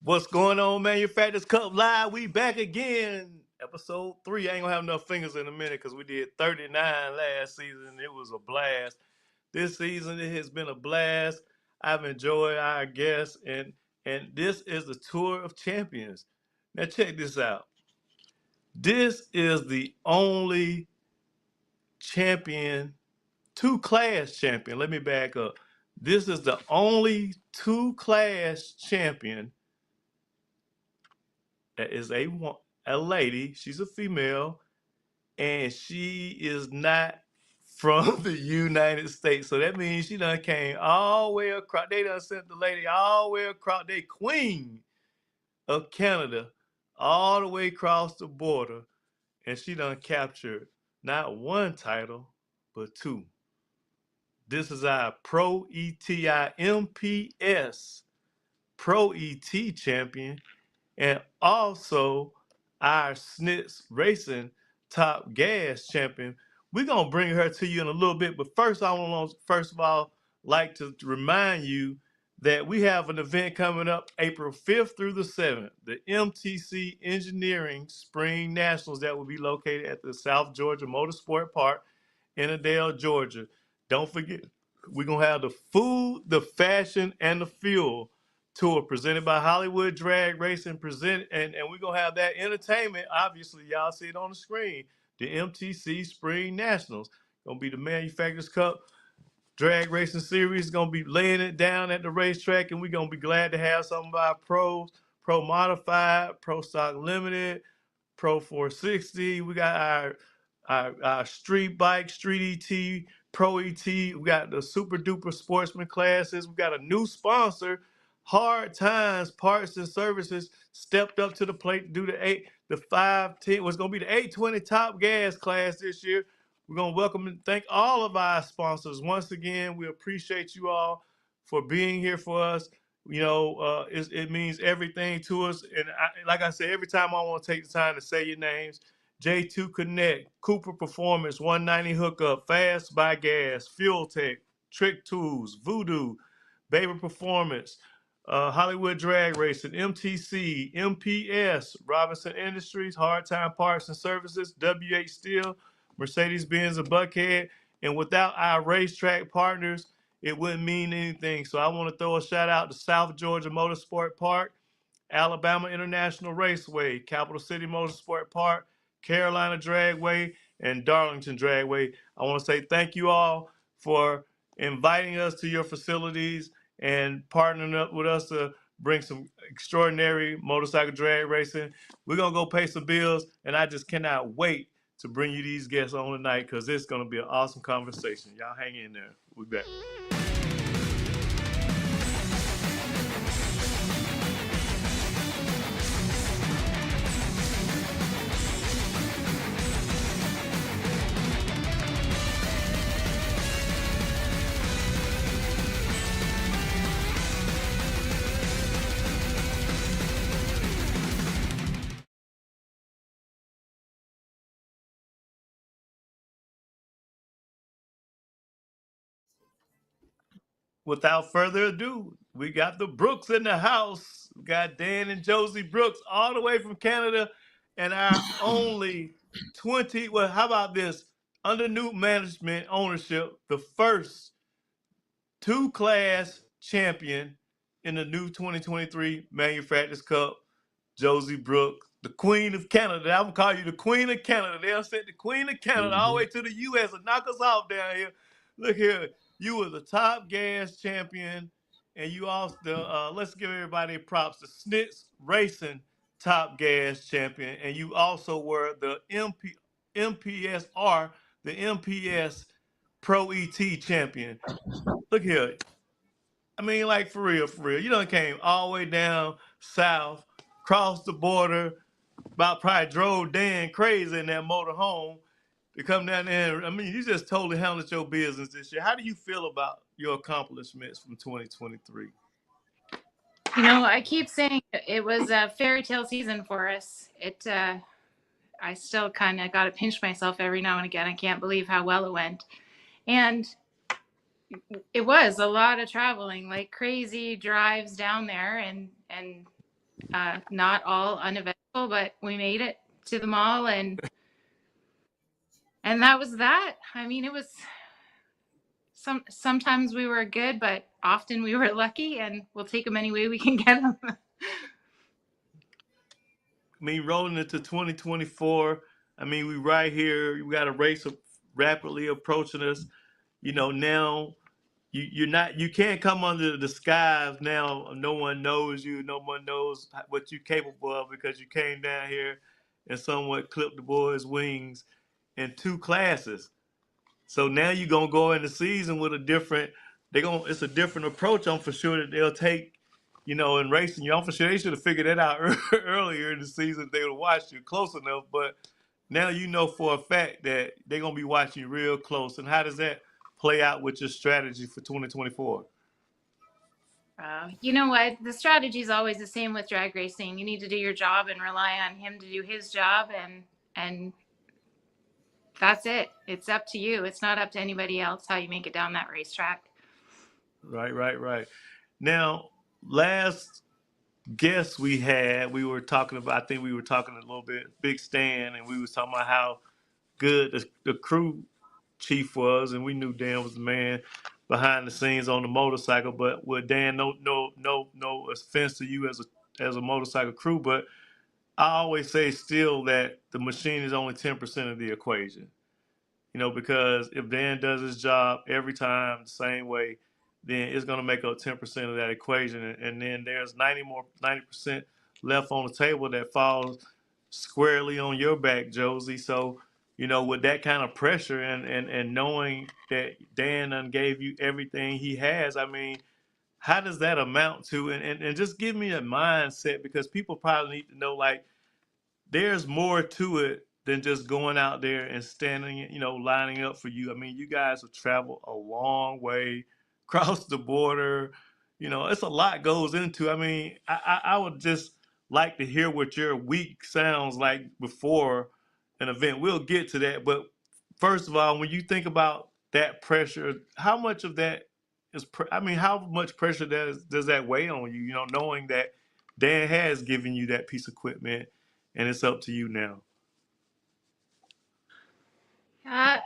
What's going on, Manufacturers Cup Live? We back again. Episode 3. I ain't gonna have enough fingers in a minute because we did 39 last season. It was a blast. This season it has been a blast. I've enjoyed our guests, and this is the Tour of Champions. Now check this out. This is the only champion, two-class champion. Let me back up. This is the only two-class champion that is a lady. She's a female, and she is not from the United States. So that means she done came all the way across. They done sent the lady all the way across. They queen of Canada, all the way across the border, and she done captured not one title, but two. This is our Pro ETI MPS Pro ET champion, and also our SNITS Racing Top Gas champion. We're gonna bring her to you in a little bit, but first I want to first of all like to remind you that we have an event coming up April 5th through the 7th, the MTC Engineering Spring Nationals that will be located at the South Georgia Motorsport Park in Adele, Georgia. Don't forget, we're gonna have the food, the fashion, and the fuel tour presented by Hollywood Drag Racing, and we're gonna have that entertainment. Obviously, y'all see it on the screen. The MTC Spring Nationals gonna be the Manufacturers Cup Drag Racing Series. Gonna be laying it down at the racetrack, and we're gonna be glad to have some of our pros, Pro Modified, Pro Stock Limited, Pro 460. We got our street bike, Street ET, Pro ET. We got the super duper sportsman classes. We got a new sponsor, Hard Times Parts and Services, stepped up to the plate to do the 510. Was gonna be the 820 Top Gas class this year. We're gonna welcome and thank all of our sponsors once again. We appreciate you all for being here for us. It means everything to us. And like I said, every time I want to take the time to say your names: J2 Connect, Cooper Performance, 190 Hookup, Fast by Gas, Fuel Tech, Trick Tools, Voodoo, Baby Performance, Hollywood Drag Racing, MTC, MPS, Robinson Industries, Hard Time Parts and Services, WH Steel, Mercedes-Benz and Buckhead. And without our racetrack partners, it wouldn't mean anything. So I want to throw a shout out to South Georgia Motorsport Park, Alabama International Raceway, Capital City Motorsport Park, Carolina Dragway, and Darlington Dragway. I want to say thank you all for inviting us to your facilities and partnering up with us to bring some extraordinary motorcycle drag racing. We're going to go pay some bills, and I just cannot wait to bring you these guests on tonight because it's going to be an awesome conversation. Y'all hang in there. We'll be back. Without further ado, we got the Brooks in the house. We got Dan and Josie Brooks all the way from Canada, and our only 20. Well, how about this? Under new management ownership, the first two-class champion in the new 2023 Manufacturers Cup, Josie Brooks, the Queen of Canada. I'm gonna call you the Queen of Canada. They'll send the Queen of Canada all the way to the U.S. and knock us off down here. Look here, you were the top gas champion, and you also let's give everybody props. The SNITS Racing Top Gas champion, and you also were the MPSR, the MPS Pro ET champion. Look here, I mean, like for real, for real. You done came all the way down south, crossed the border, about probably drove Dan crazy in that motor home to come down there. I mean, you just totally handled your business this year. How do you feel about your accomplishments from 2023? I keep saying it was a fairy tale season for us. I still kind of got to pinch myself every now and again. I can't believe how well it went. And it was a lot of traveling, like crazy drives down there and Not all uneventful, but we made it to the mall, and that was that. I mean, it was sometimes we were good, but often we were lucky, and we'll take them any way we can get them. I mean, rolling into 2024. I mean, we right here. We got a race rapidly approaching us. You know, now you're not, you can't come under the skies now. No one knows you. No one knows what you're capable of because you came down here and somewhat clipped the boys' wings in two classes. So now you're gonna go in the season with a different. It's a different approach. I'm for sure that they'll take. You know, in racing, I'm for sure they should have figured that out earlier in the season. They would have watched you close enough, but now you know for a fact that they're gonna be watching you real close. And how does that play out with your strategy for 2024? You know what? The strategy is always the same with drag racing. You need to do your job and rely on him to do his job, and that's it. It's up to you. It's not up to anybody else how you make it down that racetrack. Right, right, right. Now, last guest we had, we were talking about. I think we were talking a little bit, Big Stan, and we was talking about how good the crew chief was, and we knew Dan was the man behind the scenes on the motorcycle. But with Dan, no offense to you as a motorcycle crew, but I always say still that the machine is only 10% of the equation. You know, because if Dan does his job every time the same way, then it's going to make up 10% of that equation, and then there's 90% left on the table that falls squarely on your back, Josie. So, you know, with that kind of pressure and knowing that Dan done gave you everything he has, I mean, how does that amount to? And just give me a mindset because people probably need to know, like, there's more to it than just going out there and standing, you know, lining up for you. I mean, you guys have traveled a long way across the border. You know, it's a lot goes into. I mean, I would just like to hear what your week sounds like before an event. We'll get to that, but first of all, when you think about that pressure, how much of that is? I mean, how much pressure does that weigh on you? You know, knowing that Dan has given you that piece of equipment and it's up to you now. Uh,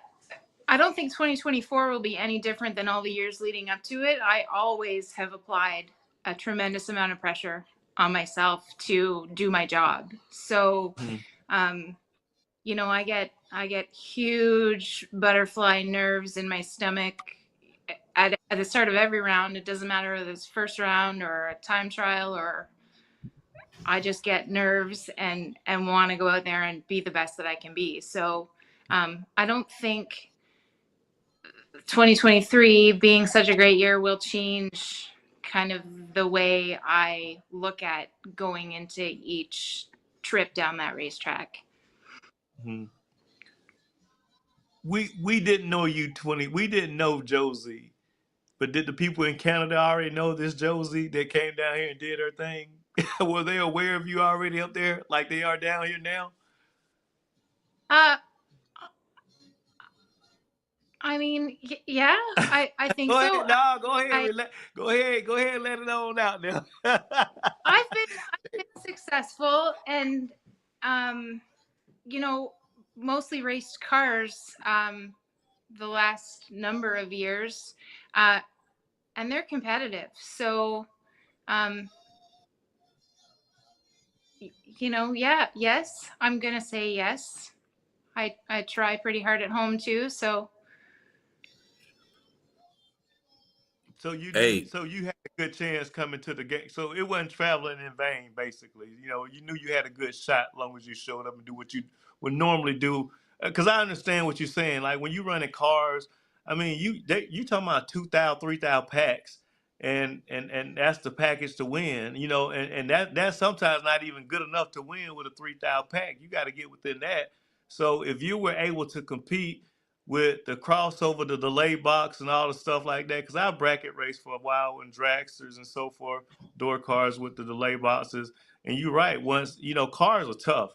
I don't think 2024 will be any different than all the years leading up to it. I always have applied a tremendous amount of pressure on myself to do my job. So, Mhm. um, you know, I get huge butterfly nerves in my stomach at the start of every round. It doesn't matter whether it's first round or a time trial, or I just get nerves and want to go out there and be the best that I can be. So I don't think 2023 being such a great year will change kind of the way I look at going into each trip down that racetrack. Mhm. We didn't know you 20. We didn't know Josie, but did the people in Canada already know this Josie that came down here and did her thing? Were they aware of you already up there, like they are down here now? Uh, I mean, yeah, I think Go so. ahead, no, I go ahead, and let it on out now. I've been successful, and um, you know, mostly raced cars the last number of years, uh, and they're competitive. So, um, you know, yeah, yes, I'm gonna say yes. I try pretty hard at home too. So, So you knew, Hey, so you had a good chance coming to the game. So it wasn't traveling in vain, basically. You know, you knew you had a good shot as long as you showed up and do what you would normally do. Because I understand what you're saying. Like when you running cars, I mean, you talking about 2,000, 3,000 packs, and that's the package to win. You know, and that's sometimes not even good enough to win with a 3,000 pack. You got to get within that. So if you were able to compete with the crossover, the delay box, and all the stuff like that. Because I bracket race for a while in dragsters and so forth, door cars with the delay boxes. And you're right. Once you know, cars are tough.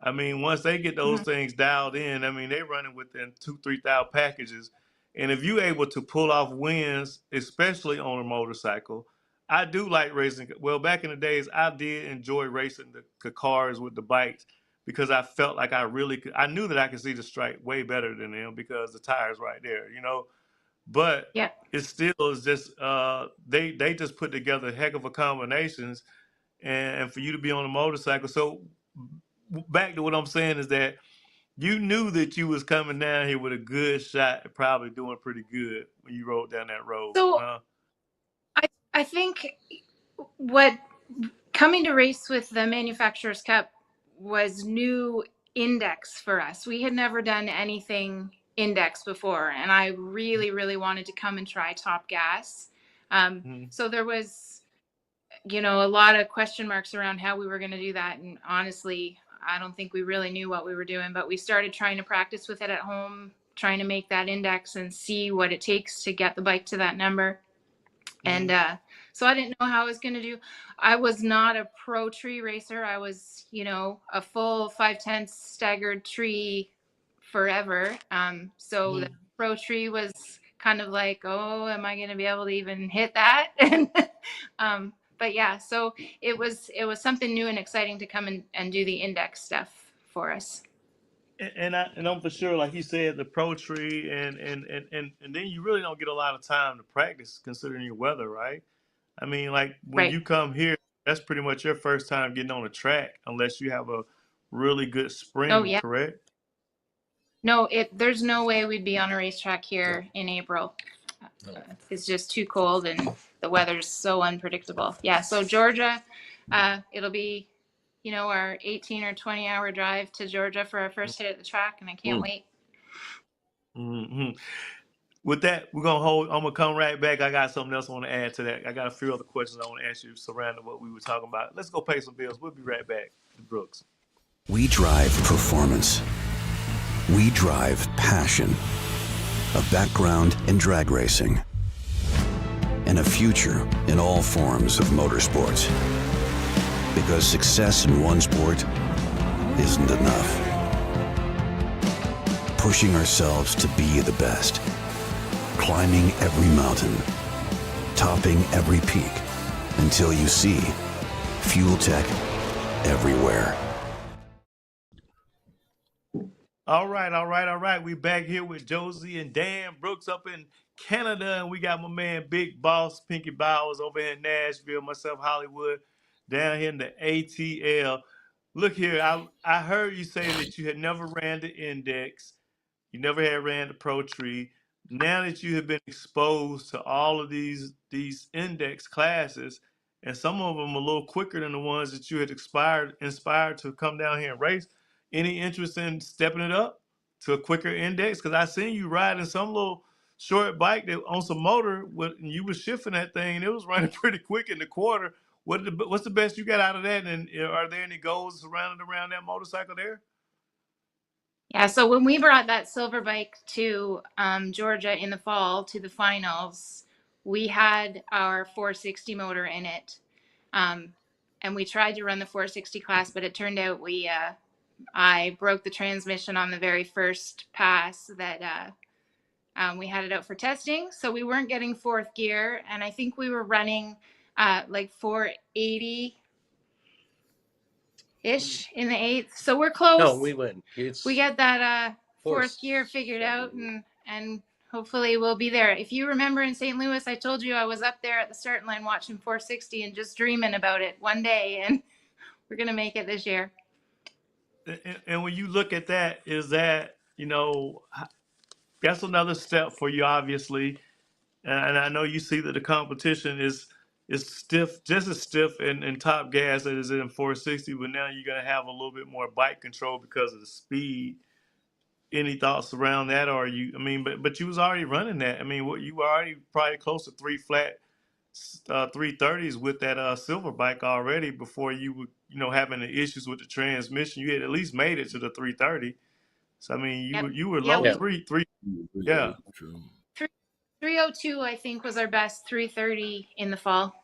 I mean, once they get those mhm. things dialed in, I mean, they running within 2, 3,000 packages. And if you're able to pull off wins, especially on a motorcycle, I do like racing. Well, back in the days, I did enjoy racing the cars with the bikes because I felt like I really could. I knew that I could see the stripe way better than them because the tires right there, you know. But Yeah. it still is just they just put together heck of a combinations, and for you to be on a motorcycle. So back to what I'm saying is that you knew that you was coming down here with a good shot, at probably doing pretty good when you rode down that road, So huh? I think what coming to race with the Manufacturers Cup was new index for us. We had never done anything index before, and I really, really wanted to come and try Top Gas. Mm-hmm. So there was, a lot of question marks around how we were going to do that. And honestly, I don't think we really knew what we were doing, but we started trying to practice with it at home, trying to make that index and see what it takes to get the bike to that number. And so I didn't know how I was going to do. I was not a pro tree racer. I was, a full 5/10 staggered tree forever. So the Mm-hmm. pro tree was kind of like, oh, am I going to be able to even hit that? And but yeah, so it was something new and exciting to come and do the index stuff for us. And I'm for sure, like you said, the pro tree and then you really don't get a lot of time to practice considering your weather, right? I mean, like when Right. you come here, that's pretty much your first time getting on a track, unless you have a really good Oh spring, yeah. correct? No, there's no way we'd be on a racetrack here in April. It's just too cold and the weather's so unpredictable. Yeah, so Georgia, it'll be, our 18 or 20-hour drive to Georgia for our first hit at the track, and I can't wait. Mm-hmm. With that, we're gonna hold. I'm gonna come right back. I got something else I want to add to that. I got a few other questions I want to ask you surrounding what we were talking about. Let's go pay some bills. We'll be right back. Brooks. We drive performance. We drive passion. A background in drag racing. And a future in all forms of motorsports. Because success in one sport isn't enough. Pushing ourselves to be the best. Climbing every mountain. Topping every peak. Until you see Fuel Tech everywhere. All right, all right, all right. We back here with Josie and Dan Brooks up in Canada, and we got my man Big Boss Pinky Bowers over here in Nashville, myself Hollywood, down here in the ATL. Look here, I heard you say that you had never ran the index. You never had ran the pro tree. Now that you have been exposed to all of these index classes, and some of them a little quicker than the ones that you had inspired to come down here and race. Any interest in stepping it up to a quicker index? Because I seen you riding some little short bike that on some motor, and you was shifting that thing, and it was running pretty quick in the quarter. What's the best you got out of that? And are there any goals surrounded around that motorcycle there? Yeah, so when we brought that silver bike to Georgia in the fall to the finals, we had our 460 motor in it. Um, and we tried to run the 460 class, but it turned out I broke the transmission on the very first pass that we had it out for testing. So we weren't getting fourth gear. And I think we were running like 480 ish in the eighth. So we're close. No, we win. We get that fourth Force. gear figured out, and hopefully we'll be there. If you remember in St. Louis, I told you I was up there at the starting line watching 460 and just dreaming about it one day, and we're gonna make it this year. And when you look at that, is that that's another step for you, obviously. And I know you see that the competition is stiff, just as stiff in top gas as it is in 460, but now you're gonna have a little bit more bike control because of the speed. Any thoughts around that? Or you, I mean, but you was already running that. I mean, what you were already probably close to three flat 330s with that silver bike already before you were having the issues with the transmission. You had at least made it to the 330. So I mean, Yep. you were Yeah, low we three. Yeah. 302 I think was our best 330 in the fall.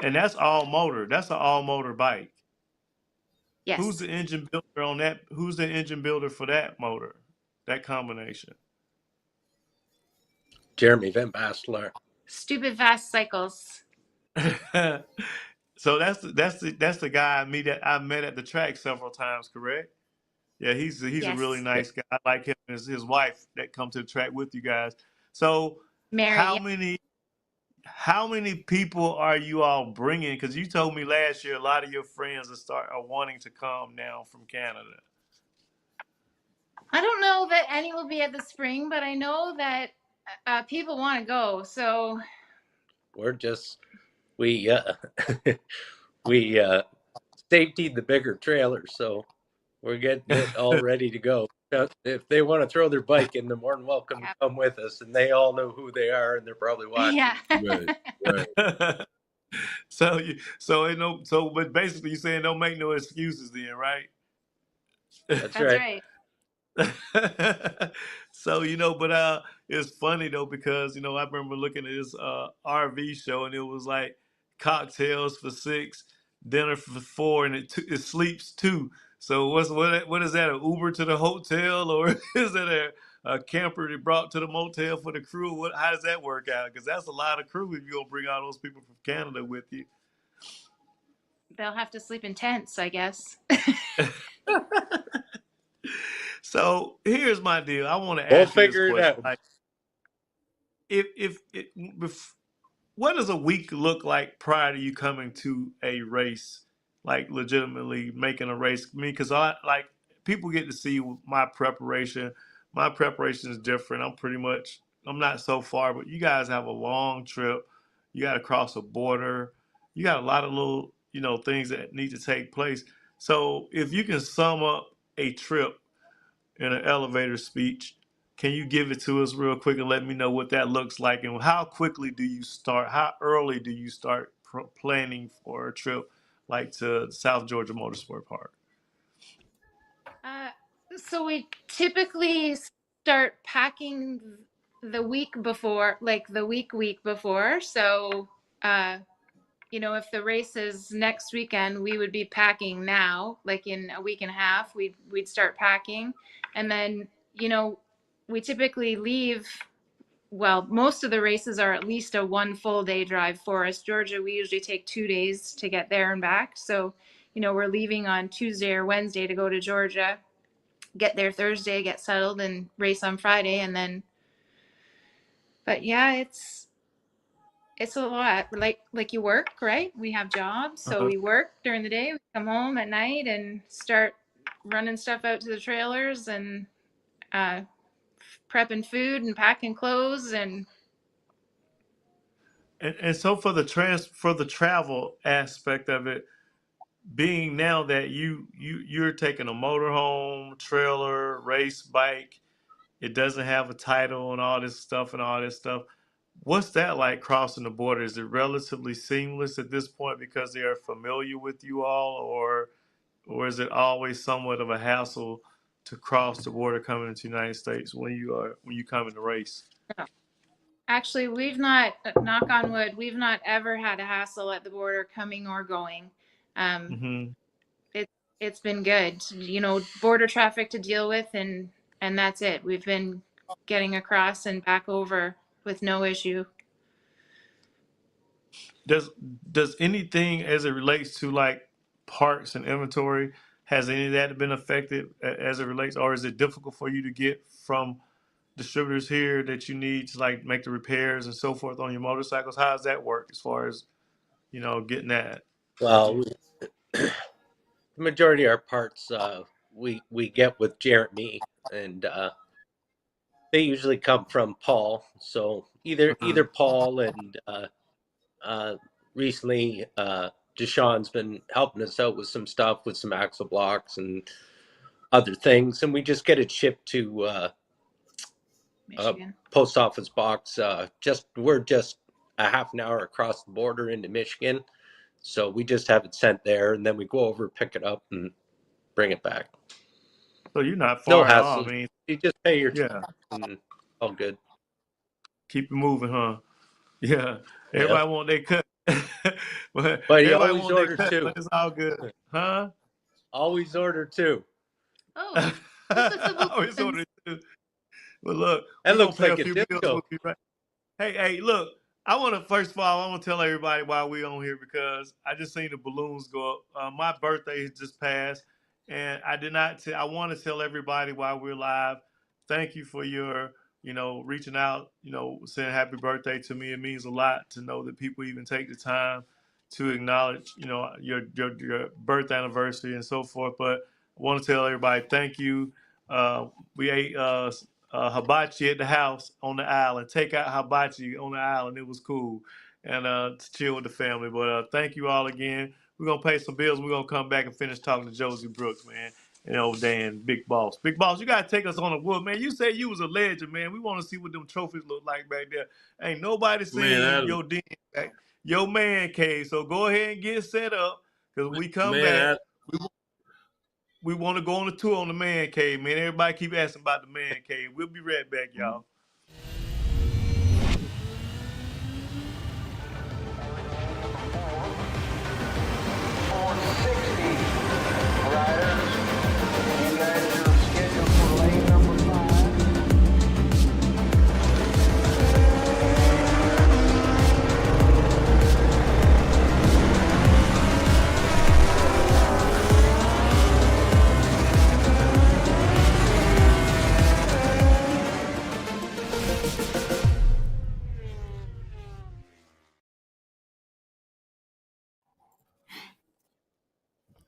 And that's all motor. That's an all motor bike. Yes. Who's the engine builder on that? Who's the engine builder for that motor? That combination. Jeremy Van Bassler. Stupid fast cycles. So that's the guy I met at the track several times, correct? Yeah, he's a really Yes, Yeah. nice guy. I like him and his wife that come to the track with you guys. So Mary. how Yeah. many people are you all bringing? Because you told me last year a lot of your friends are wanting to come now from Canada. I don't know that any will be at the spring, but I know that people want to go. So We're just we we safety the bigger trailer, so we're getting it all ready to go. If they want to throw their bike in, they're more than welcome to yeah, come with us, and they all know who they are, and they're probably yeah. watching. Right. Right. But basically, you're saying don't make no excuses, then, right? That's That's right. right. So but it's funny though because I remember looking at this RV show and it was like cocktails for 6, dinner for 4, and it sleeps 2. So what is that? An Uber to the hotel, or is it a camper they brought to the motel for the crew? How does that work out? Because that's a lot of crew if you gonna bring all those people from Canada with you. They'll have to sleep in tents, I guess. So here's my deal. I want to We'll ask you this figure it question. out. Like, if what does a week look like prior to you coming to a race, like legitimately making a race? I mean, because I like people get to see my preparation. My preparation is different. I'm not so far, but you guys have a long trip. You got to cross a border. You got a lot of little, things that need to take place. So if you can sum up a trip in an elevator speech. Can you give it to us real quick and let me know what that looks like and how quickly do you start? How early do you start planning for a trip like to South Georgia Motorsport Park? Uh, so we typically start packing the week before, like the week before. So, if the race is next weekend, we would be packing now, like in a week and a half, we'd start packing. And then, we typically leave. Well, most of the races are at least a 1 full day drive for us. Georgia, we usually take 2 days to get there and back. So, we're leaving on Tuesday or Wednesday to go to Georgia, get there Thursday, get settled, and race on Friday. And then, but yeah, it's a lot. Like you work, right? We have jobs, so Uh-huh. we work during the day. We come home at night and start running stuff out to the trailers and uh, prepping food and packing clothes and And so for the travel aspect of it, being now that you're taking a motorhome, trailer, race bike, it doesn't have a title and all this stuff and all this stuff. What's that like crossing the border? Is it relatively seamless at this point because they are familiar with you all, or is it always somewhat of a hassle to cross the border coming into the United States when you come in the race? actually, we've not, knock on wood, we've not ever had a hassle at the border coming or going. Um, Hmm. it, it's been good, border traffic to deal with, and that's it. We've been getting across and back over with no issue. Does does anything as it relates to like parts and inventory, has any of that been affected as it relates, or is it difficult for you to get from distributors here that you need to like make the repairs and so forth on your motorcycles? How does that work as far as getting that with you? Well, the majority of our parts we get with Jeremy, and they usually come from Paul. So either Uh-huh. Paul and recently Deshaun's been helping us out with some stuff with some axle blocks and other things, and we just get it shipped to Michigan. post office box. We're just a half an hour across the border into Michigan, so we just have it sent there, and then we go over, pick it up, and bring it back. So you're not No far at all. I hassles. mean, You just pay your tax yeah, and all good. keep it moving, huh? Yeah, Yep. everybody want their cut, but But you everybody always want their order cut, two. but it's all good, huh? Always order two. Oh, what's the civil Always difference? order too. But look, That we're gonna looks pay a like a few bills. We'll disco. be right. Hey, look, I want to first of all, I want to tell everybody why we on here because I just seen the balloons go up. My birthday has just passed, and I did not. I want to tell everybody why we're live. Thank you for your, reaching out, saying happy birthday to me. It means a lot to know that people even take the time to acknowledge, your birth anniversary and so forth. But I want to tell everybody thank you. We ate hibachi at the house on the island. Take out hibachi on the island. It was cool, and to chill with the family. But thank you all again. We're gonna pay some bills. We're gonna come back and finish talking to Josie Brooks, man. And old Dan, Big Boss. Big Boss, you gotta take us on a wood, man. You said you was a legend, man. We want to see what them trophies look like back there. Ain't nobody Man, seen your den, your man cave. So go ahead and get set up, because when we come back, man, we want to go on a tour on the man cave, man. Everybody keep asking about the man cave. We'll be right back, y'all.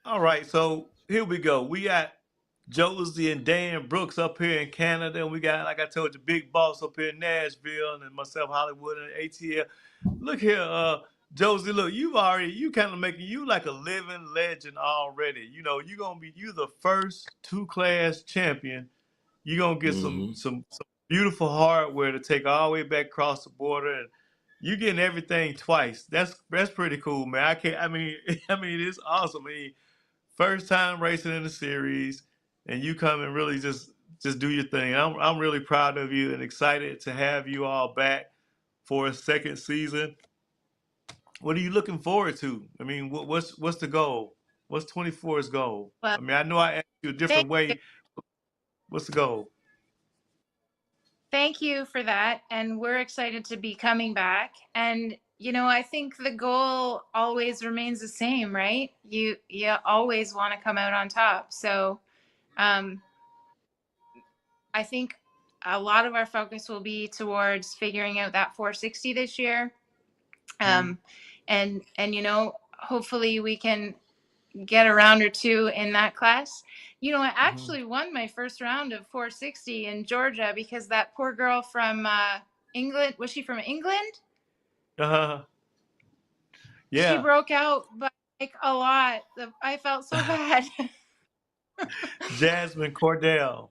All right, so here we go. We got Josie and Dan Brooks up here in Canada, and we got, like I told you, Big Boss up here in Nashville, and myself, Hollywood, and ATL. Look here, Josie. Look, you kind of making you like a living legend already. You the first two-class champion. You're gonna get some beautiful hardware to take all the way back across the border, and you getting everything twice. That's pretty cool, man. I can't. I mean, it's awesome. I mean, first time racing in the series, and you come and really just do your thing. I'm really proud of you and excited to have you all back for a second season. What are you looking forward to? I mean, what's the goal? What's 24's goal? Well, I mean, I know I asked you a thank different you. way. What's the goal? Thank you for that. And we're excited to be coming back. And, I think the goal always remains the same, right? You always want to come out on top. So um, I think a lot of our focus will be towards figuring out that 460 this year. Mm-hmm. And hopefully we can get a round or two in that class. I actually won my first round of 460 in Georgia because that poor girl from England, was she from England? Uh-huh. She Yeah. broke out by like a lot. I felt so bad. Jasmine Cordell.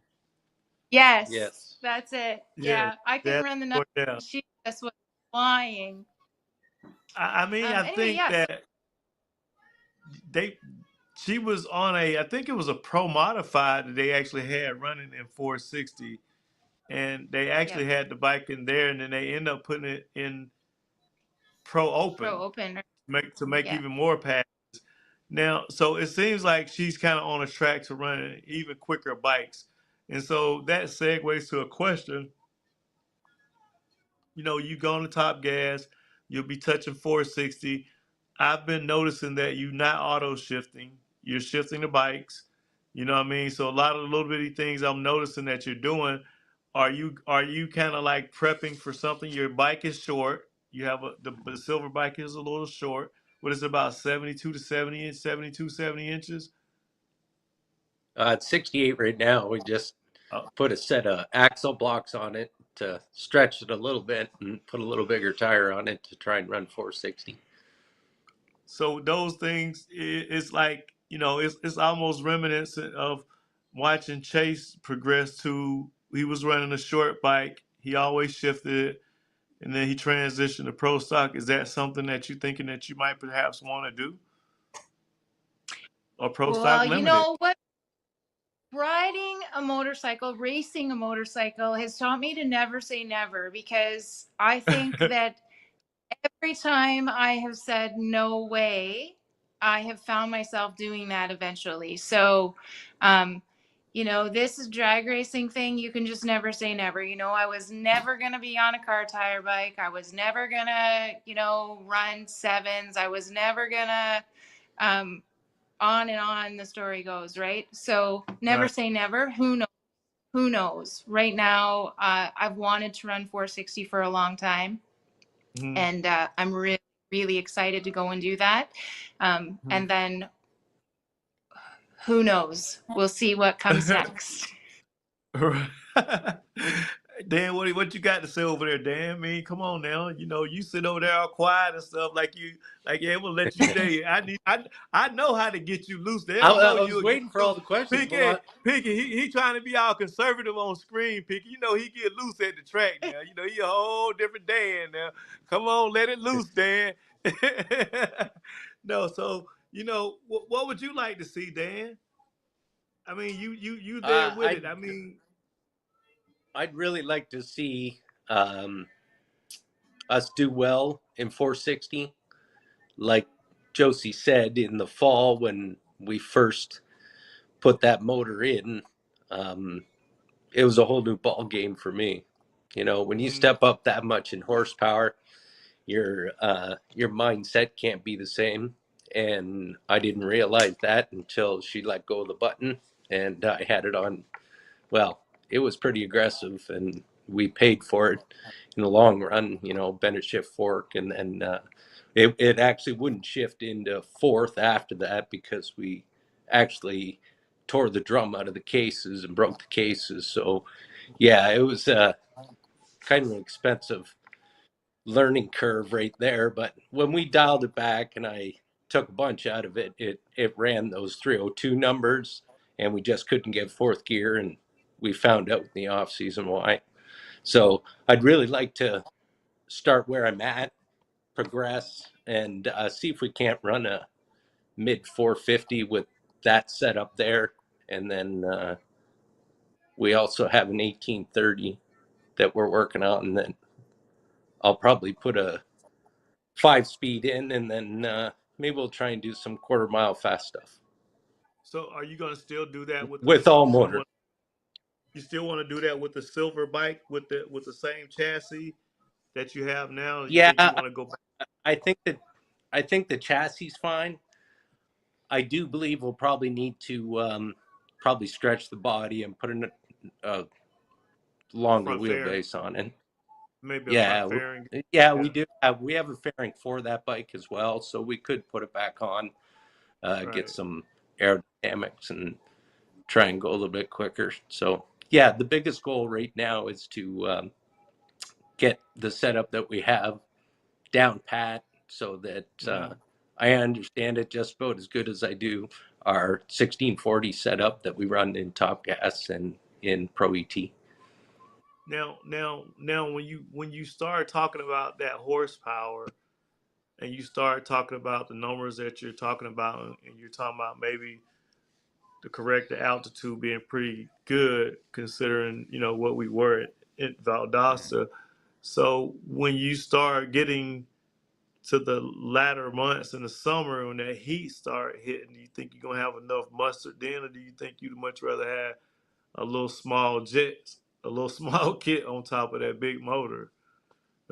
Yes, Yes. that's it. Yeah. Yeah, I couldn't Jasmine run the number. Cordell. She just was flying. I mean, I Anyway, think yeah. So, that they she was on I think it was a pro modified that they actually had running in 460, and they yeah, actually had the bike in there, and then they end up putting it in pro pro open open. to make Yeah. even more passes. Now, so it seems like she's kind of on a track to run even quicker bikes, and so that segues to a question. You go on the top gas, you'll be touching 460. I've been noticing that you're not auto shifting. You're shifting the bikes. You know what I mean? So a lot of the little bitty things I'm noticing that you're doing, are you kind of like prepping for something? Your bike is short. You have the silver bike is a little short. What is it, about 72 to 70 inch, 72, 70 inches? It's 68 right now. We just Uh, put a set of axle blocks on it to stretch it a little bit and put a little bigger tire on it to try and run 460. So those things, it's like, it's almost reminiscent of watching Chase progress to, he was running a short bike. He always shifted it, and then he transitioned to pro stock. Is that something that you're thinking that you might perhaps want to do? Or pro stock Well, you limited? know what? Riding a motorcycle, racing a motorcycle has taught me to never say never, because I think that every time I have said no way, I have found myself doing that eventually. So, um, you know, this drag racing thing, you can just never say never. You know, I was never going to be on a car tire bike. I was never going to, you know, run sevens. I was never going to, on and on the story goes, right? So never Right. say never. Who knows? Who knows? Right now, I've wanted to run 460 for a long time. Mm-hmm. And I'm really, really excited to go and do that. And then who knows? We'll see what comes next. Dan, what you got to say over there, Dan? I mean, come on now. You know, you sit over there all quiet and stuff like yeah, we'll let you stay. I know how to get you loose. They don't know I was you'll get waiting for all loose. the questions. Pinky, Pinky, he trying to be all conservative on screen, Pinky. You know, he get loose at the track now. You know, he a whole different Dan now. Come on, let it loose, Dan. No, so, you know, what would you like to see, Dan? I mean, you there with it. I mean, I'd really like to see us do well in 460. Like Josie said, in the fall when we first put that motor in, it was a whole new ball game for me. You know, when you step up that much in horsepower, your mindset can't be the same. And I didn't realize that until she let go of the button, and I had it on. Well, it was pretty aggressive, and we paid for it in the long run. You know, bend shift fork, and then it actually wouldn't shift into fourth after that because we actually tore the drum out of the cases and broke the cases. So yeah, it was kind of an expensive learning curve right there. But when we dialed it back and I took a bunch out of it, it ran those 302 numbers, and we just couldn't get fourth gear, and we found out in the off season why. So I'd really like to start where I'm at, progress, and see if we can't run a mid 450 with that setup there. And then we also have an 1830 that we're working on, and then I'll probably put a 5-speed in, and then maybe we'll try and do some quarter-mile fast stuff so are you gonna still do that with the with all motor. you still want to do that with the silver bike with the same chassis that you have now? You Yeah, think you want to go back? I think that the chassis is fine. I do believe we'll probably need to probably stretch the body and put a longer Front fairing, wheelbase on it. maybe a front Yeah, fairing. yeah, Yeah, we have a fairing for that bike as well, so we could put it back on, get right. some aerodynamics, and try and go a little bit quicker. So yeah, the biggest goal right now is to get the setup that we have down pat so that I understand it just about as good as I do our 1640 setup that we run in Top Gas and in Pro ET. Now, when you start talking about that horsepower and you start talking about the numbers that you're talking about, and you're talking about maybe the correct altitude being pretty good considering what we were at Valdosta. So when you start getting to the latter months in the summer when that heat start hitting, do you think you're gonna have enough mustard then, or do you think you'd much rather have a little small jet, a little small kit on top of that big motor?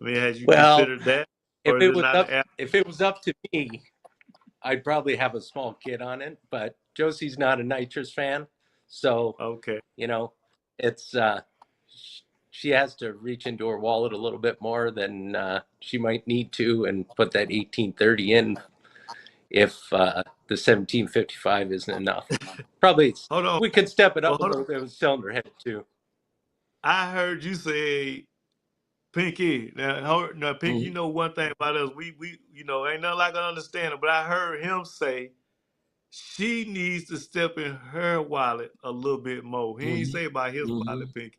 I mean, has you Well, considered that, if or is it it was not up an if it was up to me, I'd probably have a small kit on it, but Josie's not a nitrous fan, so okay? it's she has to reach into her wallet a little bit more than she might need to, and put that 1830 in if the 1755 isn't enough. Probably Hold on. we could step it Well, up a hold on. little bit with cylinder head too. I heard you say Pinky. Now, Pinky, you Mhm. know one thing about us. We ain't nothing like I understand it, but I heard him say she needs to step in her wallet a little bit more. He ain't Mhm. say about his Mhm. wallet, Pinky.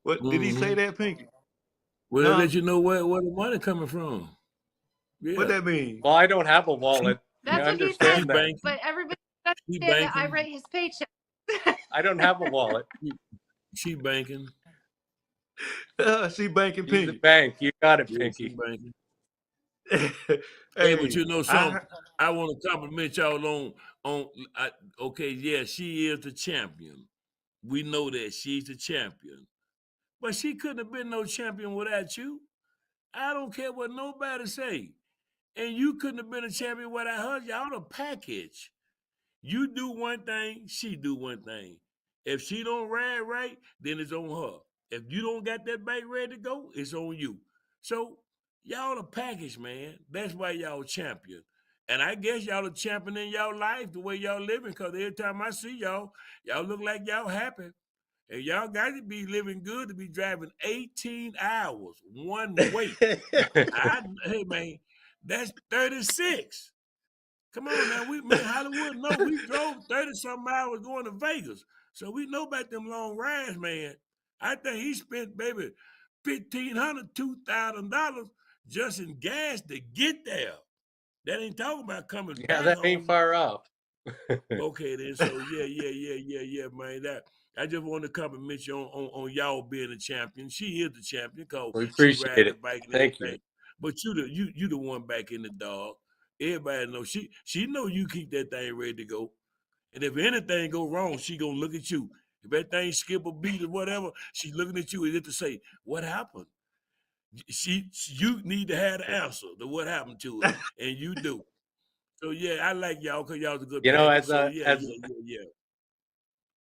What did he say Mhm. that, Pinky? Well, that Huh? let you know where the money coming from. What Yeah. that mean? Well, I don't have a She wallet. You That's what he she said, understand that? banking. but everybody She understand that I banking. write his paycheck. I don't have a wallet. She, she banking. She banking She's a Pinky. bank. You got it, Yeah, she Pinky. banking. Hey, but Hey, you know I something? I want to compliment y'all on. I, okay, yeah, she is the champion. We know that she's the champion. But she couldn't have been no champion without you. I don't care what nobody say. And you couldn't have been a champion without her. Y'all the package. You do one thing, she do one thing. If she don't ride right, then it's on her. If you don't got that bike ready to go, it's on you. So y'all the package, man. That's why y'all champion. And I guess y'all a champion in y'all life, the way y'all living, because every time I see y'all, y'all look like y'all happy. And y'all got to be living good to be driving 18 hours one way. Hey man, that's 36. Come on now, Hollywood know we drove 30 something hours going to Vegas. So we know about them long rides, man. I think he spent maybe $1,500, $2,000 just in gas to get there. That ain't talking about coming Yeah, back that ain't home. far off. Okay, then. So yeah, man. That I just want to compliment you on y'all being a champion. She is the champion because We she appreciate ride the it. bike and Thank you. everything. But you the one back in the dog. Everybody know she know you keep that thing ready to go. And if anything go wrong, she gonna look at you. If that thing skip a beat or whatever, she's looking at you as if to say, "What happened?" You need to have the answer to what happened to it, and you do. So yeah, I like y'all because y'all's a good You know, package. as So a yeah, as yeah.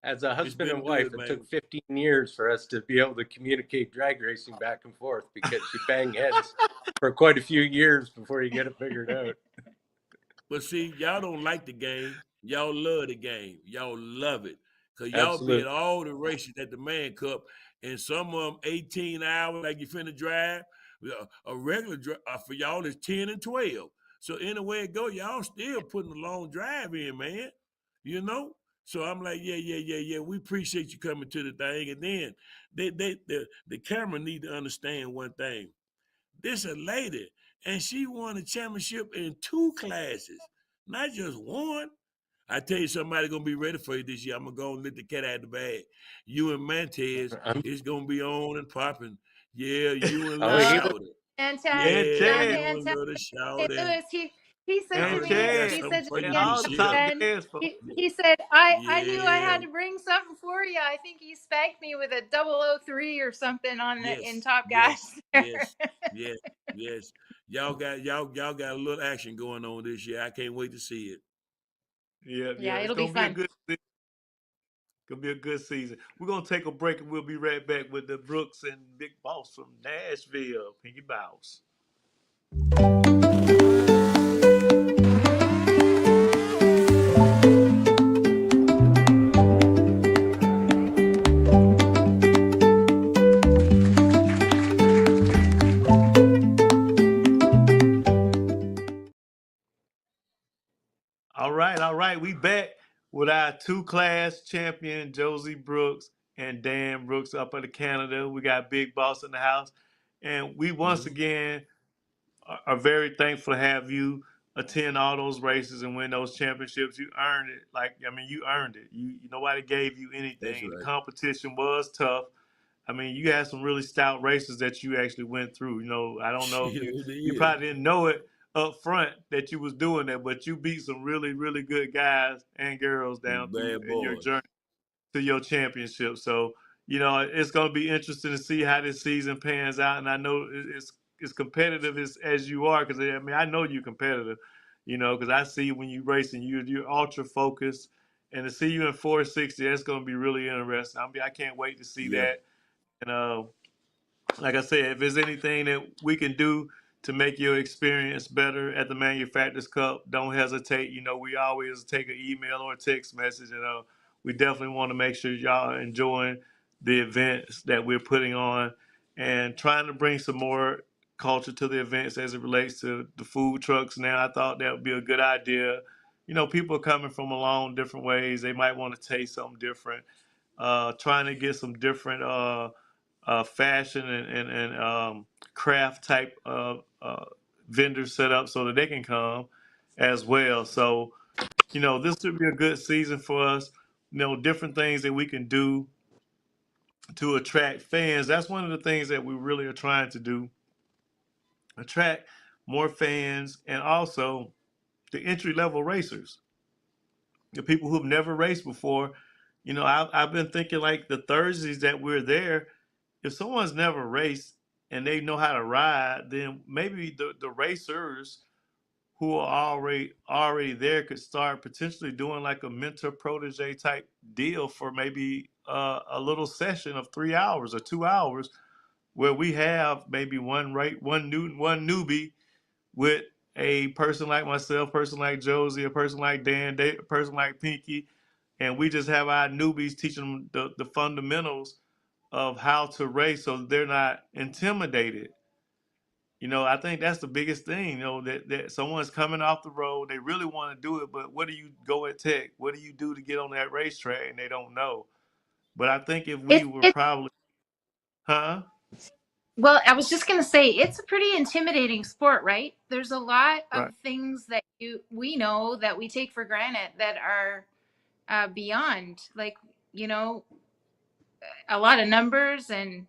as a It's husband been and wife, good, it man. took 15 years for us to be able to communicate drag racing back and forth because you bang heads for quite a few years before you get it figured out. But see, y'all don't like the game. Y'all love the game. Y'all love it. Cause y'all be at Absolutely. all the races at the Man Cup, and some of them 18 hours like you finna drive. A regular for y'all is 10 and 12. So anywhere it go, y'all still putting a long drive in, man. You know? So I'm like, yeah. We appreciate you coming to the thing. And then the camera need to understand one thing. This a lady, and she won a championship in two classes, not just one. I tell you, somebody gonna be ready for you this year. I'm gonna go and let the cat out of the bag. You and Mantez I'm, is gonna be on and popping. Yeah, you and oh, Little he Oh, was. Shouter. fantastic. And Yeah, Yeah, Chad, you and fantastic. Little Hey, Shouter. Lewis, he said to and Shouter, we me, got Chad, he something said for to you me at all this the Top year. top 10, gas folks. he said, I knew I Yeah, had to bring something for you. I think he spanked me with a 003 or something on the in yes, Top yes, Gas there. yes, yes, yes. Y'all got a little action going on this year. I can't wait to see it. Yeah. Yeah, It's it'll be gonna be a fun. good. Gonna be a good season. We're gonna take a break and we'll be right back with the Brooks and Big Boss from Nashville. Pinky Boss. All right. We back with our two-class champion Josie Brooks and Dan Brooks up in Canada. We got Big Boss in the house, and we once Hmm. again are very thankful to have you attend all those races and win those championships. You earned it. You earned it. Nobody gave you That's anything. The right. competition was tough. I mean, you had some really stout races that you actually went through. I don't know if It you is. probably didn't know it up front that you was doing that, but you beat some really, really good guys and girls Some down through bad in your boys. journey to your championship. So, it's going to be interesting to see how this season pans out. And I know it's competitive as you are, because I know you're competitive. Because I see when you racing, you're ultra focused, and to see you in 460, that's going to be really interesting. I can't wait to see Yeah, that. And like I said, if there's anything that we can do to make your experience better at the Manufacturers Cup, don't hesitate. We always take an email or a text message, and we definitely want to make sure y'all are enjoying the events that we're putting on and trying to bring some more culture to the events as it relates to the food trucks. Now, I thought that would be a good idea. People are coming from along different ways. They might want to taste something different. Trying to get some different fashion and craft type of vendors set up so that they can come as well. So, this would be a good season for us. Different things that we can do to attract fans. That's one of the things that we really are trying to do, attract more fans, and also the entry level racers, the people who've never raced before. I've been thinking like the Thursdays that we're there, if someone's never raced and they know how to ride, then maybe the racers who are already there could start potentially doing like a mentor protege type deal for maybe a little session of 3 hours or 2 hours where we have maybe one newbie with a person like myself, person like Josie, a person like Dan, a person like Pinky, and we just have our newbies teaching them the fundamentals of how to race so they're not intimidated. I think that's the biggest thing, that someone's coming off the road, they really want to do it, but what do you go at tech? What do you do to get on that racetrack? And they don't know. But I think if we It, were it probably, huh? well, I was just going to say it's a pretty intimidating sport, right? There's a lot Right. of things that we know that we take for granted that are beyond, like, you know, a lot of numbers and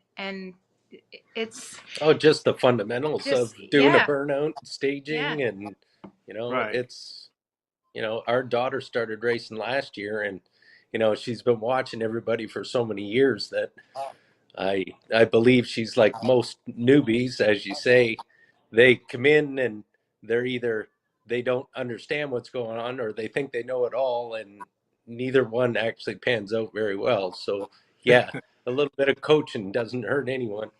it's Oh, just the fundamentals of just doing a yeah, burnout, yeah. staging, and Right. our daughter started racing last year, and she's been watching everybody for so many years that I believe she's like most newbies, as you say. They come in and they're either they don't understand what's going on or they think they know it all, and neither one actually pans out very well. So yeah, a little bit of coaching doesn't hurt anyone.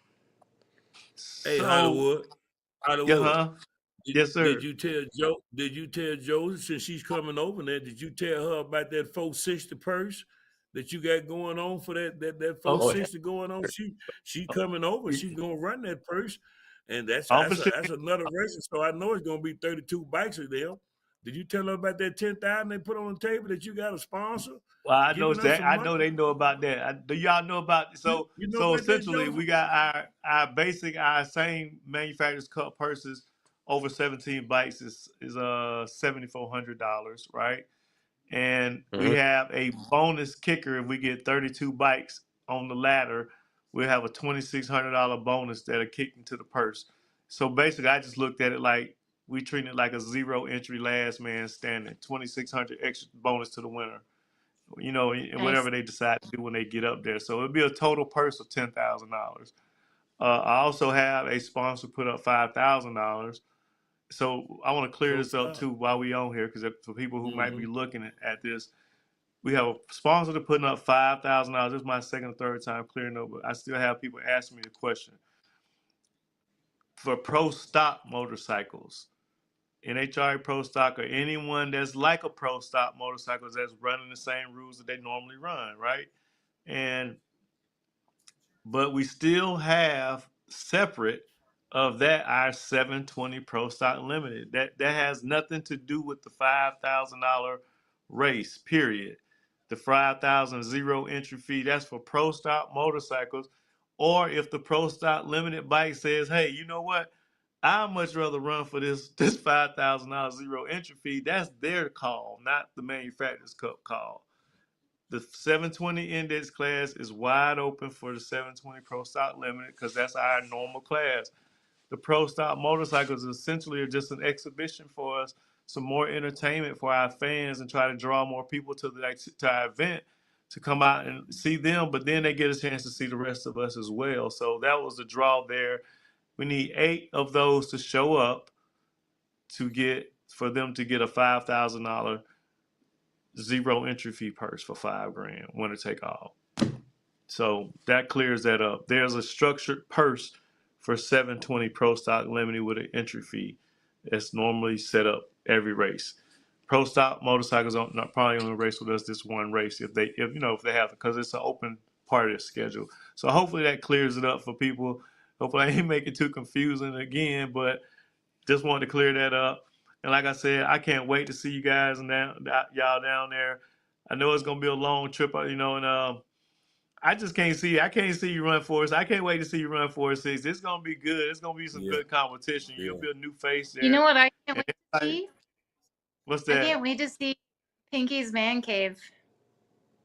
Hey, So, Hollywood, yeah, Hollywood. huh? Did, Yes, did sir. you tell Joe? Did you tell Josie since she's coming over there? Did you tell her about that 460 purse that you got going on for that Oh, Oh yeah. 460 going on? She coming over. She's gonna run that purse, and that's oh, for that's sure. that's another race. So I know it's gonna be 32 bikes of them. Did you tell her about that 10,000 they put on the table that you got a sponsor Well, I know giving us that. some I money? know they know about that. Do y'all know about You, so you know so about that, essentially Joseph? we got our same manufacturer's cup purses over 17 bytes is $7,400, right? And we Mhm. have a bonus kicker if we get 32 bikes on the ladder. We have a $2,600 bonus that are kicked into the purse. So basically, I just looked at it like we treat it like a zero entry last man standing, 2,600 extra bonus to the winner. And Nice. whatever they decide to do when they get up there. So it'll be a total purse of $10,000. I also have a sponsor put up $5,000. So I want to clear So this up far. too while we on here, because for people who might Mm-hmm. be looking at this, we have a sponsor to putting up $5,000. This is my second or third time clearing up, but I still have people asking me the question for pro stock motorcycles. NHRA Pro Stock or anyone that's like a Pro Stock motorcycles that's running the same rules that they normally run, right? And but we still have separate of that our 720 Pro Stock Limited. That has nothing to do with the $5,000 race. Period. The 5,000 zero entry fee, that's for Pro Stock motorcycles. Or if the Pro Stock Limited bike says, hey, you know what? I'd much rather run for this $5,000 zero entry fee. That's their call, not the manufacturer's cup call. The 720 index class is wide open for the 720 Pro Stock Limited because that's our normal class. The Pro Stock motorcycles essentially are just an exhibition for us, some more entertainment for our fans, and try to draw more people to our event to come out and see them. But then they get a chance to see the rest of us as well. So that was the draw there. We need 8 of those to show up for them to get a $5,000 zero entry fee purse for $5,000, winner take all. So that clears that up. There's a structured purse for 720 Pro Stock Limited with an entry fee that's normally set up every race. Pro Stock motorcycles are not probably only race with us this one race if they have, because it's an open part of their schedule. So hopefully that clears it up for people. Hopefully I ain't make it too confusing again, but just wanted to clear that up. And like I said, I can't wait to see you guys and y'all down there. I know it's gonna be a long trip, and I just can't see. I can't see you run for us. I can't wait to see you run 4-6. It's gonna be good. It's gonna be some Yeah, good competition. You'll yeah. be a new face You know there. what I can't And wait to everybody- see? what's I that? can't wait to see Pinky's man cave.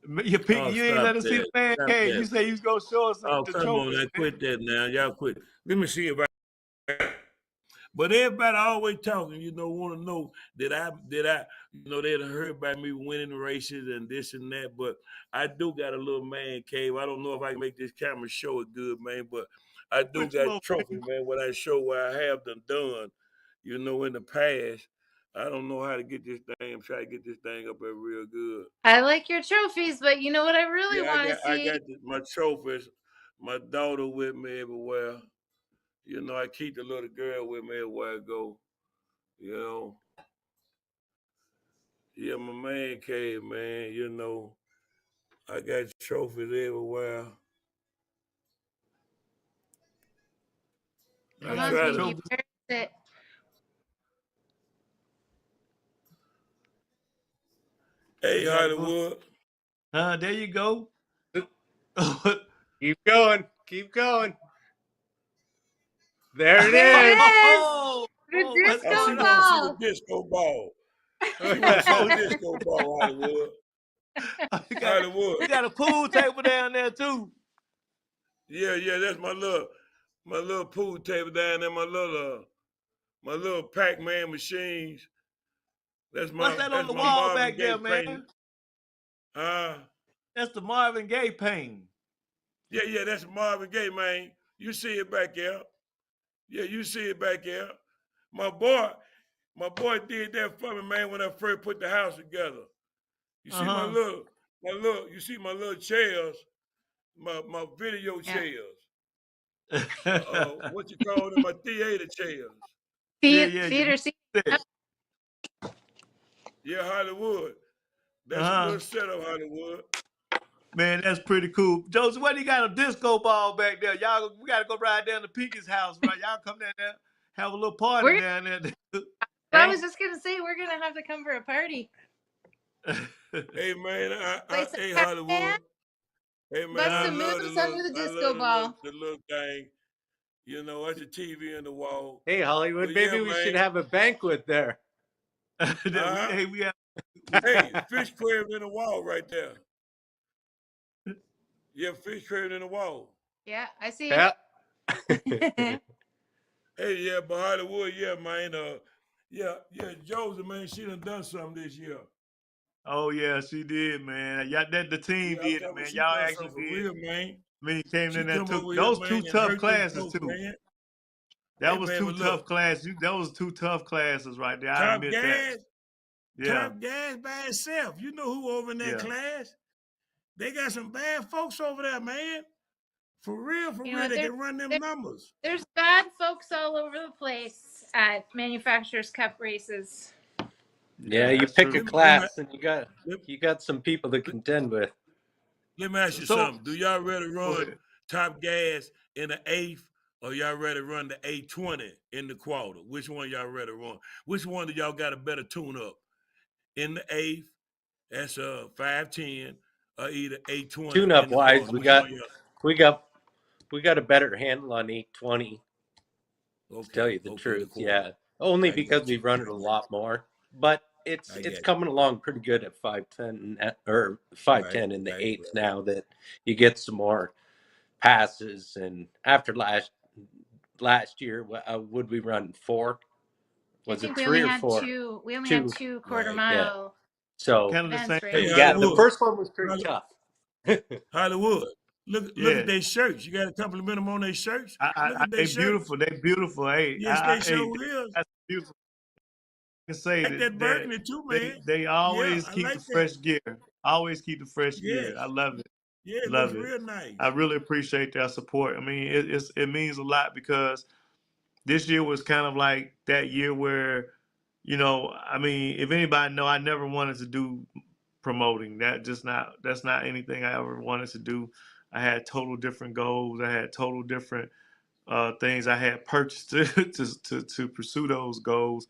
Oh, You ain't let us see the man stop cave. You that. say you was gonna show us Oh, the come on trophies, now, man. quit that now. Y'all quit. Let me see if I But everybody always talking, want to know they done heard about me winning races and this and that. But I do got a little man cave. I don't know if I can make this camera show it good, man. But I do What you got want, trophies, man. What I show what I have done, in the past. I don't know how to get this thing. I'm trying to get this thing up there real good. I like your trophies, but you know what I really Yeah, want to I see? got my trophies. My daughter with me everywhere. I keep the little girl with me everywhere I go. You know, yeah, my man cave, man. I got trophies everywhere. I Hold got on, try some to. Pinky. trophies? Where is it? Hey, You got to go. Hollywood. There you go. Keep going. Keep going. There it There it is. is! Oh, The what's Oh, she disco going want to on? see the ball! disco ball. She want to see the Oh, disco ball, Hollywood. you got Hollywood. you got a pool table down there too. Yeah, that's my little pool table down there. My little Pac-Man machines. What's that on That's the my wall Marvin back there, Gaye man? painting. Uh, That's the Marvin Gaye painting. yeah, that's Marvin Gaye, man. You see it back there. Yeah, you see it back there. My boy, my boy did that for me, man, when I first put the house together. You see Uh you see my little chairs, my video Yeah. chairs. huh. What you call them? My theater chairs. Yeah. You Theater seat. said. Yeah, Hollywood. Uh That's a huh. little setup, Hollywood. Man, that's pretty cool. Joseph, what do you got a disco ball back there? Y'all, we gotta go ride down to Pinky's house, right? Y'all come down there, have a little party We're. down there. I was just gonna say we're gonna have to come for a party. Hey man, Play some hey Pac-Man. Hollywood. Hey man, Bust some moves under the I disco love ball. the little thing. That's a TV in the wall. Hey, Hollywood, But yeah, maybe we should man. have a banquet there. Uh-huh. we have. Hey, fish crab in the wall right there. Yeah, fish crab in the wall. Yeah, I see. Yeah. Hey, yeah, but Hollywood, yeah, man. Josie, man, she done something this year. Oh yeah, she did, man. Y'all, that the team Yeah, I'm did it, talking about man. she Y'all done actually something for did. real, man. I mean, came She in there come took over here, those two man, and tough hurt them classes folks, too. man. Hey, That was man, two but tough look, classes. That was two tough classes right there. I top admit that. gas, Yeah, top gas by itself. You know who over in that yeah. class? They got some bad folks over there, man. For You know real, what? they can run them numbers. There's bad folks all over the place at manufacturers cup races. Yeah, Yeah, you that's pick a true. class and Let, you got some people to contend with. let me ask you So something. Do y'all rather go run ahead. top gas in the eighth or y'all rather run the 820 in the quarter? Which one y'all rather run? Which one do y'all got a better tune up? In the eighth, that's 510, or either 820 Tune up in the wise, quarter. Which one y'all? we got we got a better handle on 820, to tell you the Okay, the truth. quarter. Yeah. Only I because got we you. run it a lot more. But I it's got coming along pretty good at 510 or you. Right, 510 in the right, eighth right. now that you get some more passes. And after last year, would we run four? I Was it think we three only or had four? two. We only had Two. two quarter Right. Yeah. mile So Kind of the same events, Hey, thing right? we yeah, got the though. Hollywood. first one was pretty Holly- tough. Hollywood. Look at Yeah, their shirts. You got to compliment them on their shirts. Look at their they shirts. beautiful. They beautiful. Hey, Yes, they hey, sure is. that's beautiful. I can say Like that that burgundy too, they man. they Yeah, always I keep the like that. fresh gear. Always keep the fresh gear. I Yes. love it. Yeah, it looks Love it. real I nice. really appreciate their support. I mean, it means a lot because this year was kind of like that year where, I mean, if anybody know, I never wanted to do promoting. That's not anything I ever wanted to do. I had total different goals. I had total different things I had purchased to pursue those goals.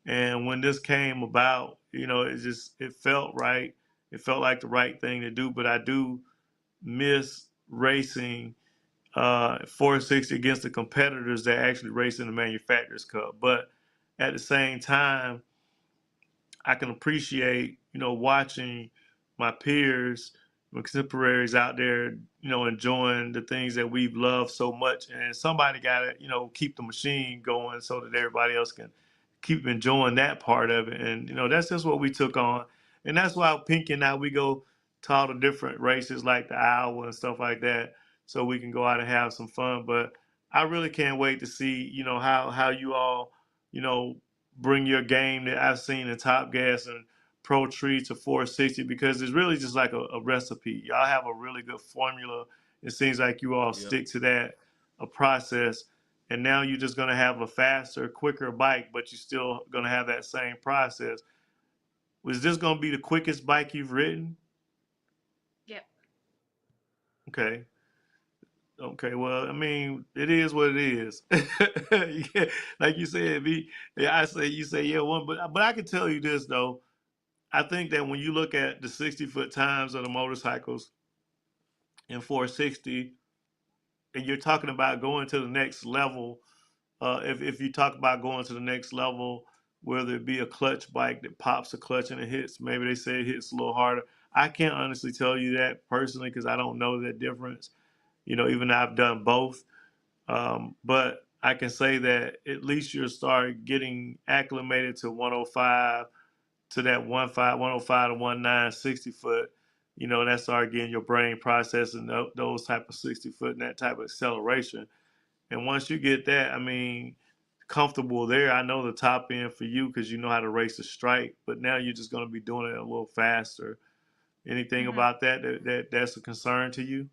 And when this came about, it felt right. It felt like the right thing to do. But I do miss racing 460 against the competitors that actually race in the Manufacturers Cup. But at the same time, I can appreciate, watching my peers, contemporaries out there, enjoying the things that we've loved so much. And somebody got to, keep the machine going so that everybody else can keep enjoying that part of it. And, that's just what we took on. And that's why Pinky and I, we go to all the different races like the Iowa and stuff like that so we can go out and have some fun. But I really can't wait to see, how you all, you know, bring your game that I've seen in Top Gas and Pro Tree to 460 because it's really just like a recipe. Y'all have a really good formula. It seems like you all Yep. stick to that, a process, and now you're just gonna have a faster, quicker bike, but you're still gonna have that same process. Was this gonna be the quickest bike you've ridden? Yep. Okay. Okay, well, I mean, it is what it is. Yeah, like you said, yeah, I say you say yeah one, but I can tell you this though. I think that when you look at the 60-foot times of the motorcycles in 460, and you're talking about going to the next level, if you talk about going to the next level, whether it be a clutch bike that pops a clutch and it hits, maybe they say it hits a little harder. I can't honestly tell you that personally because I don't know that difference. Even though I've done both, but I can say that at least you'll start getting acclimated to 105 to that 105 to 19 60 foot. That start getting your brain processing those type of 60 foot and that type of acceleration. And once you get that, I mean, comfortable there, I know the top end for you because you know how to race a strike. But now you're just going to be doing it a little faster. Anything Hmm. about that's a concern to you?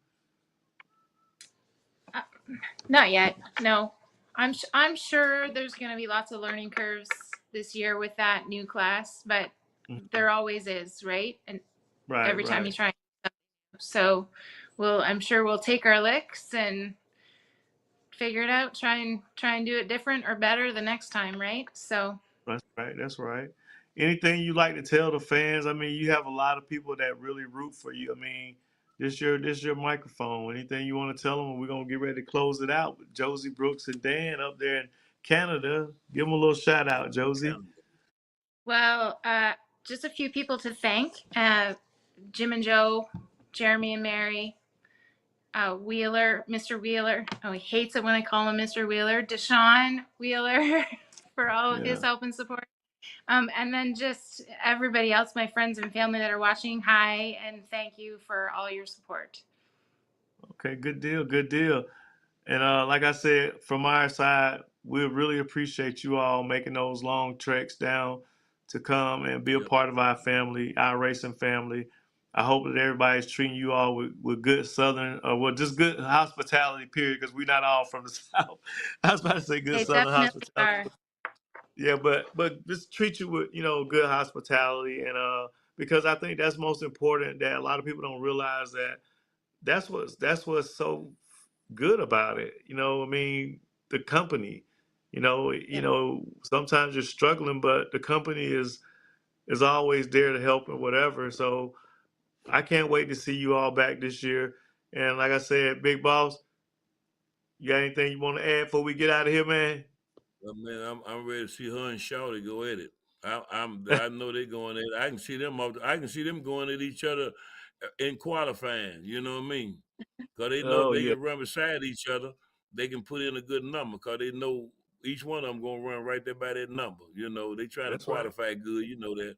Uh, Not yet. No. I'm sure there's going to be lots of learning curves this year with that new class, but Mhm. there always is, right? And Right, every time right. you try. So I'm sure we'll take our licks and figure it out, try and do it different or better the next time, right? So That's right. That's right. Anything you like to tell the fans? I mean, you have a lot of people that really root for you. I mean, this your microphone. Anything you want to tell them? We're gonna get ready to close it out with Josie Brooks and Dan up there in Canada. Give them a little shout out, Josie. well, just a few people to thank. Jim and Joe, Jeremy and Mary, Wheeler, Mr. Wheeler. Oh, he hates it when I call him Mr. Wheeler. Deshaun Wheeler for all of his Yeah. help and support. And then just everybody else, my friends and family that are watching, hi, and thank you for all your support. Okay. Good deal. Good deal. And like I said, from our side, we really appreciate you all making those long treks down to come and be a Yep. part of our family, our racing family. I hope that everybody's treating you all with good Southern, well, just good hospitality, period, because we're not all from the South. I was about to say good They Southern definitely hospitality. are. Yeah, but just treat you with, good hospitality. And because I think that's most important that a lot of people don't realize that that's what's so good about it. I mean, the company. Yeah. Sometimes you're struggling, but the company is always there to help and whatever. So I can't wait to see you all back this year. And like I said, Big Boss, you got anything you want to add before we get out of here, man? Man, I'm ready to see her and Shawty go at it. I know they're going at it. I can see them I can see them going at each other in qualifying. You know what I mean? Because they know if Oh they yeah, can run beside each other, they can put in a good number. Because they know each one of them gonna run right there by that number. They trying to that's right. qualify good. You know that.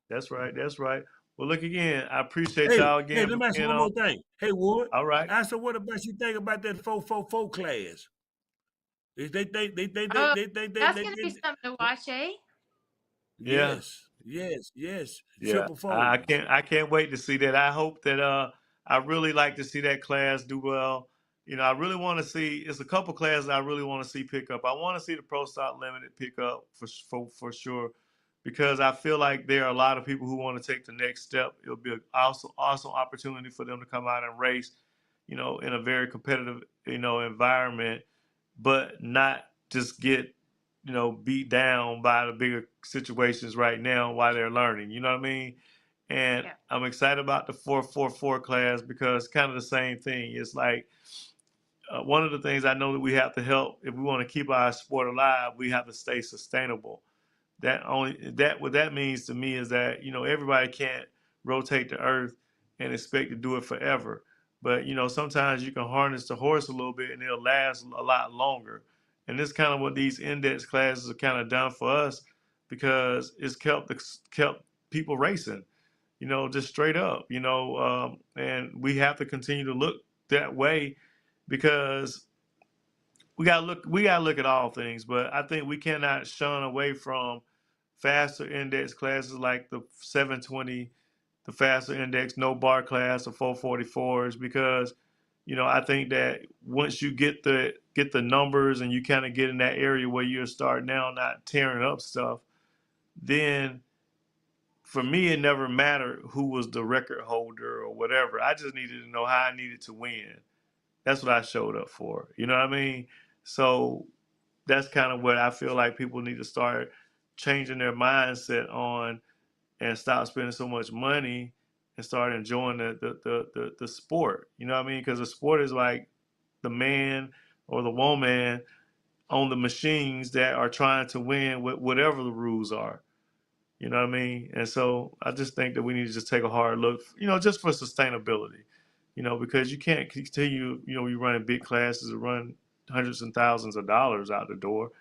That's right. That's right. Well, look again. I appreciate Hey, y'all hey, again let for me ask you being one on. more thing. Hey, Ward, All right. I said, what about you think about that 444 class? Oh, that's They, gonna be something to watch, eh? Yeah. yes. Yeah, Triple I fours. can't wait to see that. I hope that I really like to see that class do well. I really want to see. It's a couple classes I really want to see pick up. I want to see the Pro Stock Limited pick up for sure, because I feel like there are a lot of people who want to take the next step. It'll be an awesome opportunity for them to come out and race, in a very competitive environment, but not just get beat down by the bigger situations right now while they're learning. You know what I mean? And Yeah. I'm excited about the 444 class because it's kind of the same thing. It's like one of the things I know that we have to help if we want to keep our sport alive, we have to stay sustainable. What that means to me is that everybody can't rotate the earth and expect to do it forever. But sometimes you can harness the horse a little bit and it'll last a lot longer. And this is kind of what these index classes have kind of done for us, because it's kept people racing, just straight up, and we have to continue to look that way, because we gotta look at all things. But I think we cannot shun away from faster index classes like the 720, the faster index no bar class, the 444s, because I think that once you get the numbers and you kind of get in that area where you're starting now, not tearing up stuff, then for me it never mattered who was the record holder or whatever. I just needed to know how I needed to win. That's what I showed up for. You know what I mean? So that's kind of what I feel like people need to start changing their mindset on, and stop spending so much money and start enjoying the sport. You know what I mean? Because the sport is like the man or the woman on the machines that are trying to win with whatever the rules are. You know what I mean? And so I just think that we need to just take a hard look, just for sustainability, because you can't continue, you running big classes and run hundreds and thousands of dollars out the door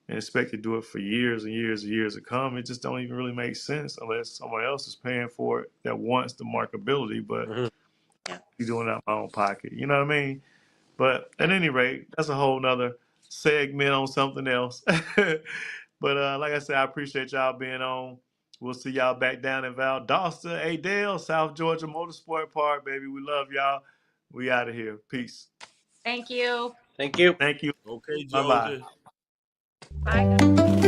and expect to do it for years and years and years to come. It just don't even really make sense unless someone else is paying for it that wants the markability, but Yeah. you're doing it out of my own pocket. You know what I mean? But at any rate, that's a whole nother segment on something else. But like I said, I appreciate y'all being on. We'll see y'all back down in Valdosta, Adel, South Georgia Motorsport Park, baby. We love y'all. We out of here. Peace. Thank you. Thank you. Thank you. Okay, Bye-bye. Josie. Bye.